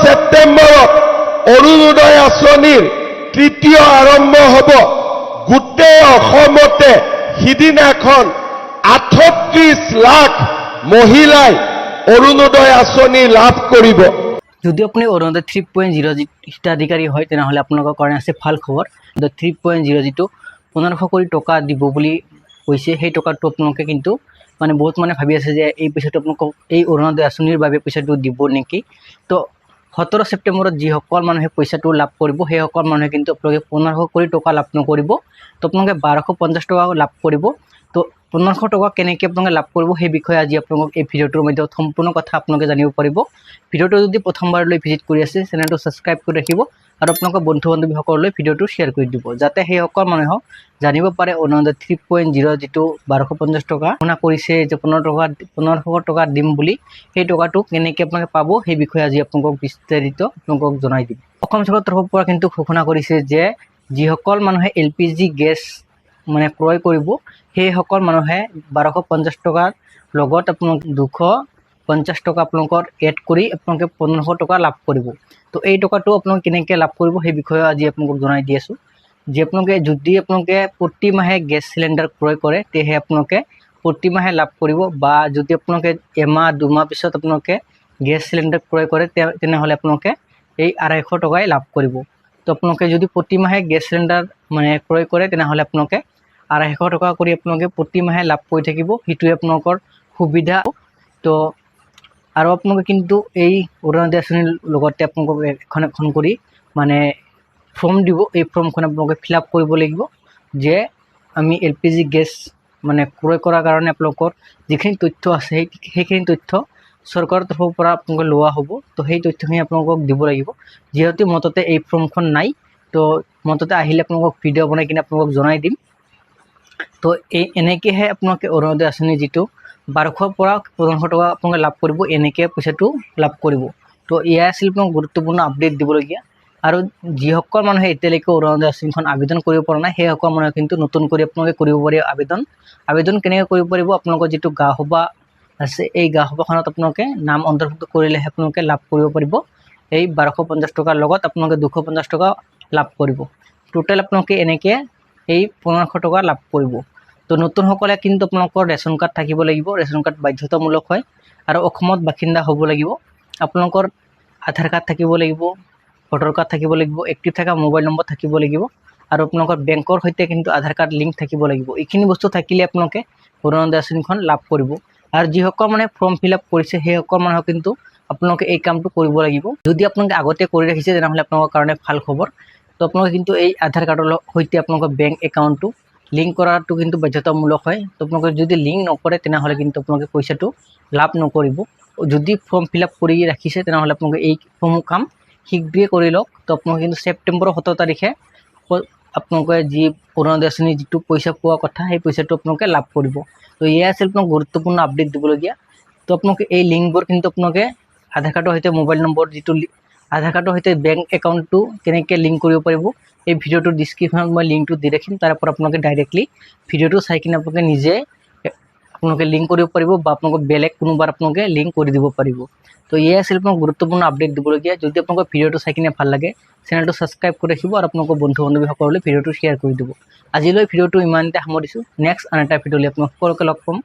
ছেপ্টেম্বৰত অৰুণোদয় আঁচনিৰ তৃতীয় আৰম্ভ হ'ব। গোটেই অসমতে সিদিনাখন 38 লাখ মহিলাই অৰুণোদয় আঁচনি লাভ কৰিব। যদি আপুনি অৰুণোদয় 3.0 হিতাধিকাৰী হয় তেনেহ'লে আপোনালোকৰ কাৰণে আছে ভাল খবৰ। 3.0 যিটো 1500 কোটি টকা দিব বুলি কৈছে, সেই টকাটো আপোনালোকে কিন্তু মানে বহুত মানে ভাবি আছে যে এই পইচাটো আপোনালোকক এই অৰুণোদয় আঁচনিৰ বাবে পইচাটো দিব নেকি। তো 17 ছেপ্টেম্বৰত যিসকল মানুহে পইচাটো লাভ কৰিব সেইসকল মানুহে কিন্তু আপোনালোকে 1500 কোটি টকা লাভ নকৰিব। তো আপোনালোকে 1250 টকা লাভ কৰিব। তো 1500 টকা কেনেকৈ আপোনালোকে লাভ কৰিব সেই বিষয়ে আজি আপোনালোকক এই ভিডিঅ'টোৰ মাধ্যমত সম্পূৰ্ণ কথা আপোনালোকে জানিব পাৰিব। ভিডিঅ'টো যদি প্ৰথমবাৰলৈ ভিজিট কৰি আছে চেনেলটো ছাবস্ক্ৰাইব কৰি ৰাখিব আৰু আপোনালোকৰ বন্ধু বান্ধৱীসকললৈ ভিডিঅ'টো শ্বেয়াৰ কৰি দিব, যাতে সেইসকল মানুহক জানিব পাৰে অৰুণোদয় 3.0 যিটো 1250 টকা ঘোষণা কৰিছে যে 1500 টকা দিম বুলি, সেই টকাটো কেনেকৈ আপোনালোকে পাব সেই বিষয়ে আজি আপোনালোকক বিস্তাৰিত আপোনালোকক জনাই দিম। অসম চৰকাৰৰ তৰফৰ পৰা কিন্তু ঘোষণা কৰিছে যে যিসকল মানুহে LPG গেছ মানে ক্ৰয় কৰিব সেইসকল মানুহে 1250 টকাৰ লগত আপোনালোক 250 টকা আপোনালোকৰ এড কৰি আপোনালোকে 1500 টকা লাভ কৰিব। তো এই টকাটো আপোনালোকে কেনেকৈ লাভ কৰিব সেই বিষয়ে আজি আপোনালোকক জনাই দি আছোঁ। যে আপোনালোকে যদি আপোনালোকে প্ৰতি মাহে গেছ চিলিণ্ডাৰ ক্ৰয় কৰে তেহে আপোনালোকে প্ৰতি মাহে লাভ কৰিব, বা যদি আপোনালোকে এমাহ দুমাহ পিছত আপোনালোকে গেছ চিলিণ্ডাৰ ক্ৰয় কৰে তেনেহ'লে আপোনালোকে এই 250 টকাই লাভ কৰিব। তো আপোনালোকে যদি প্ৰতি মাহে গেছ চিলিণ্ডাৰ মানে ক্ৰয় কৰে তেনেহ'লে আপোনালোকে 250 টকা কৰি আপোনালোকে প্ৰতি মাহে লাভ কৰি থাকিব, সেইটোৱে আপোনালোকৰ সুবিধা। তো আৰু আপোনালোকে কিন্তু এই অৰুণোদয় আঁচনিৰ লগতে আপোনালোকক এখন কৰি মানে ফৰ্ম দিব। এই ফৰ্মখন আপোনালোকে ফিল আপ কৰিব লাগিব যে আমি LPG গেছ মানে ক্ৰয় কৰাৰ কাৰণে আপোনালোকৰ যিখিনি তথ্য আছে সেইখিনি তথ্য চৰকাৰৰ তৰফৰ পৰা আপোনালোকে লোৱা হ'ব। তো সেই তথ্যখিনি আপোনালোকক দিব লাগিব। যিহেতু মততে এই ফৰ্মখন নাই, তো মততে আহিলে আপোনালোকক ভিডিঅ' বনাই কিনে আপোনালোকক জনাই দিম। তো এনেকৈহে আপোনালোকে অৰুণোদয় আঁচনি যিটো 1200 পৰা 1500 টকা আপোনালোকে লাভ কৰিব, এনেকৈ পইচাটো লাভ কৰিব। তো এয়া আছিল আপোনাক গুৰুত্বপূৰ্ণ আপডেট দিবলগীয়া। আৰু যিসকল মানুহে এতিয়ালৈকে অৰুণোদয় আঁচনিখন আবেদন কৰিব পৰা নাই সেইসকল মানুহে কিন্তু নতুন কৰি আপোনালোকে কৰিব পাৰিব আবেদন কেনেকৈ কৰিব পাৰিব। আপোনালোকৰ যিটো গাঁও সভা আছে এই গাঁও সভাখনত আপোনালোকে নাম অন্তৰ্ভুক্ত কৰিলেহে আপোনালোকে লাভ কৰিব পাৰিব। এই 1250 টকাৰ লগত আপোনালোকে 250 টকা লাভ কৰিব। টোটেল আপোনালোকে এনেকৈ এই 1500 টকা লাভ কৰিব। তো নতুনসকলে কিন্তু আপোনালোকৰ ৰেচন কাৰ্ড থাকিব লাগিব। ৰেচন কাৰ্ড বাধ্যতামূলক হয় আৰু অসমত বাসিন্দা হ'ব লাগিব। আপোনালোকৰ আধাৰ কাৰ্ড থাকিব লাগিব, ভোটাৰ কাৰ্ড থাকিব লাগিব, এক্টিভ থকা মোবাইল নম্বৰ থাকিব লাগিব আৰু আপোনালোকৰ বেংকৰ সৈতে কিন্তু আধাৰ কাৰ্ড লিংক থাকিব লাগিব। এইখিনি বস্তু থাকিলে আপোনালোকে অৰুণোদয় আঁচনিখন লাভ কৰিব। আৰু যিসকল মানে ফৰ্ম ফিল আপ কৰিছে সেইসকল মানুহক কিন্তু আপোনালোকে এই কামটো কৰিব লাগিব। যদি আপোনালোকে আগতে কৰি ৰাখিছে তেনেহ'লে আপোনালোকৰ কাৰণে ভাল খবৰ। তো আপোনালোকে কিন্তু এই আধাৰ কাৰ্ডৰ সৈতে আপোনালোকৰ বেংক একাউণ্টটো লিংক কৰাটো কিন্তু বাধ্যতামূলক হয়। তো আপোনালোকে যদি লিংক নকৰে তেনেহ'লে কিন্তু আপোনালোকে পইচাটো লাভ নকৰিব। যদি ফৰ্ম ফিল আপ কৰি ৰাখিছে তেনেহ'লে আপোনালোকে এইসমূহ কাম শীঘ্ৰেই কৰি লওক। তো আপোনালোকে কিন্তু ছেপ্টেম্বৰৰ 17 তাৰিখে আপোনালোকে যি অৰুণোদয় আঁচনি যিটো পইচা পোৱা কথা সেই পইচাটো আপোনালোকে লাভ কৰিব। তো এয়া আছিল আপোনাক গুৰুত্বপূৰ্ণ আপডেট দিবলগীয়া। তো আপোনালোকে এই লিংকবোৰ কিন্তু আপোনালোকে আধাৰ কাৰ্ডৰ সৈতে মোবাইল নম্বৰ যিটো আধাৰ কাৰ্ডৰ সৈতে বেংক একাউণ্টটো কেনেকৈ লিংক কৰিব পাৰিব এই ভিডিঅ'টোৰ ডিছক্ৰিপশ্যনত মই লিংকটো দি ৰাখিম। তাৰ পৰা আপোনালোকে ডাইৰেক্টলি ভিডিঅ'টো চাই কিনে আপোনালোকে নিজে আপোনালোকে লিংক কৰিব পাৰিব, বা আপোনালোকক বেলেগ কোনোবাৰ আপোনালোকে লিংক কৰি দিব পাৰিব। তো এয়া আছিল আপোনাক গুৰুত্বপূৰ্ণ আপডেট দিবলগীয়া। যদি আপোনালোকৰ ভিডিঅ'টো চাই কিনে ভাল লাগে চেনেলটো ছাবস্ক্ৰাইব কৰি ৰাখিব আৰু আপোনালোকৰ বন্ধু বান্ধৱীসকললৈ ভিডিঅ'টো শ্বেয়াৰ কৰি দিব। আজিলৈ ভিডিঅ'টো ইমানতে সামৰিছোঁ। নেক্সট আন এটা ভিডিঅ'লৈ আপোনাক সকলোকে লগ পাম।